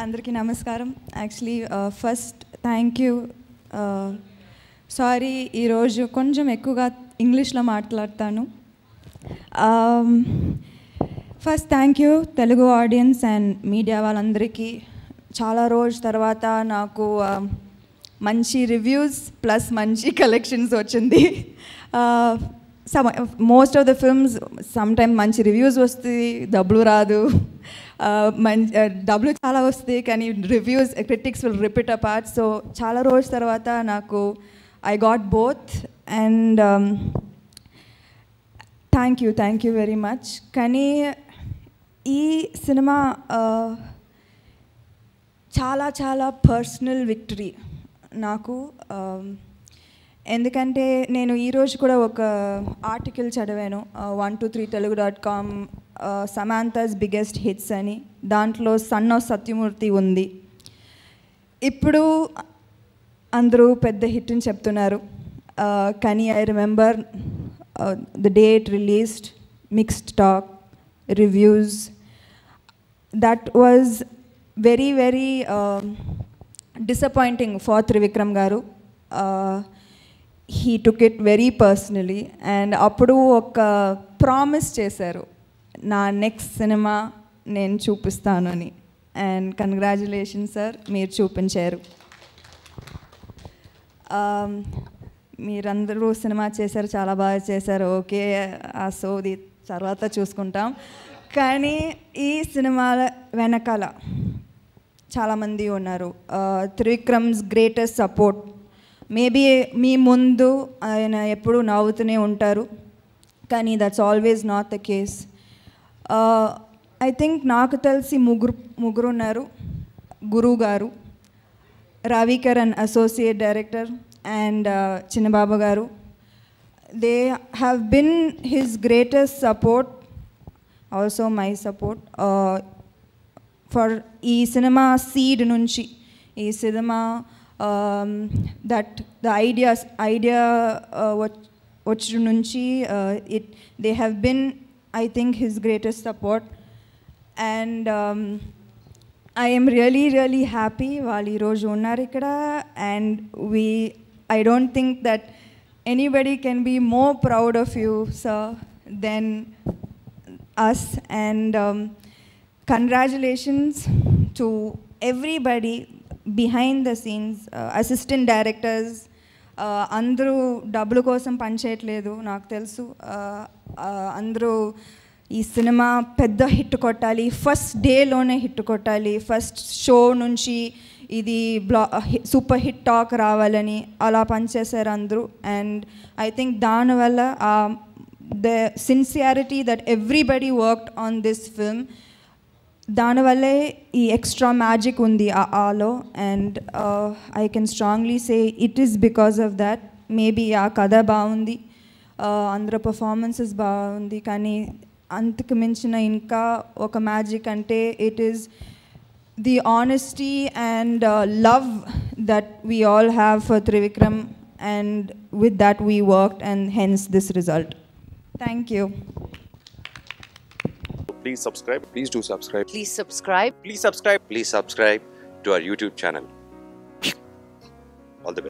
అందరికీ నమస్కారం. Actually first thank you. Sorry, ఈరోజు కొంచెం ఎక్కువగా ఇంగ్లీష్లో మాట్లాడతాను. First thank you Telugu audience and media వాళ్ళందరికీ. చాలా రోజు తర్వాత నాకు మంచి రివ్యూస్ ప్లస్ మంచి కలెక్షన్స్ వచ్చింది. Most of the films sometime మంచి రివ్యూస్ వస్తుంది, డబ్బులు రాదు. డబ్బులు చాలా వస్తాయి కానీ reviews critics will rip it apart. So చాలా రోజు తర్వాత నాకు I got both and thank you very much. కానీ ఈ సినిమా చాలా చాలా పర్సనల్ విక్టరీ నాకు. ఎందుకంటే నేను ఈరోజు కూడా ఒక ఆర్టికల్ చదివాను 123telugu.com, సమాంతాస్ బిగ్గెస్ట్ హిట్స్ అని. దాంట్లో సన్ ఆఫ్ సత్యమూర్తి ఉంది. ఇప్పుడు అందరూ పెద్ద హిట్ అని చెప్తున్నారు, కానీ I remember the day it released, mixed talk, reviews. That was very very disappointing for Trivikram garu. He took it very personally and అప్పుడు ఒక ప్రామిస్ చేశారు, నా నెక్స్ట్ సినిమా నేను చూపిస్తాను అని. అండ్ కంగ్రాచులేషన్స్ సార్, మీరు చూపించారు. మీరందరూ సినిమా చేశారు, చాలా బాగా చేశారు. ఓకే, ఆ సోది తర్వాత చూసుకుంటాం. కానీ ఈ సినిమాల వెనకాల చాలామంది ఉన్నారు. Trivikram's greatest support. మేబీ మీ ముందు ఆయన ఎప్పుడూ నవ్వుతూనే ఉంటారు, కానీ that's always not the case. I think నాకు తెలిసి ముగ్గురు ఉన్నారు. గురువు గారు, రవికరణ్ అసోసియేట్ డైరెక్టర్ అండ్ చిన్నబాబు గారు. They have been his greatest support, also my support for ఈ సినిమా సీడ్ నుంచి. ఈ సినిమా దట్ ద ఐడియా వచ్చి నుంచి they have been, I think, his greatest support. And I am really really happy వాళ్ళు ఈరోజు ఉన్నారు ఇక్కడ. And I don't think that anybody can be more proud of you, sir, than us. And congratulations to everybody behind the scenes, assistant directors. అందరూ డబ్బుల కోసం పనిచేయట్లేదు, నాకు తెలుసు. అందరూ ఈ సినిమా పెద్ద హిట్ కొట్టాలి, ఫస్ట్ డేలోనే హిట్ కొట్టాలి, ఫస్ట్ షో నుంచి ఇది సూపర్ హిట్ టాక్ రావాలని అలా పనిచేశారు అందరూ. అండ్ ఐ థింక్ దానివల్ల the sincerity that everybody worked on this film, దానివల్లే ఈ ఎక్స్ట్రా మ్యాజిక్ ఉంది ఆలో. And I can strongly say it is because of that. Maybe ఆ కథ బాగుంది, అందరూ పర్ఫార్మెన్సెస్ బాగుంది, కానీ అంతకు మించిన ఇంకా ఒక మ్యాజిక్ అంటే it is the honesty and love that we all have for Trivikram, and with that we worked and hence this result. Thank you. Please subscribe. Please do subscribe. Please subscribe. Please subscribe. Please subscribe to our YouTube channel. All the best.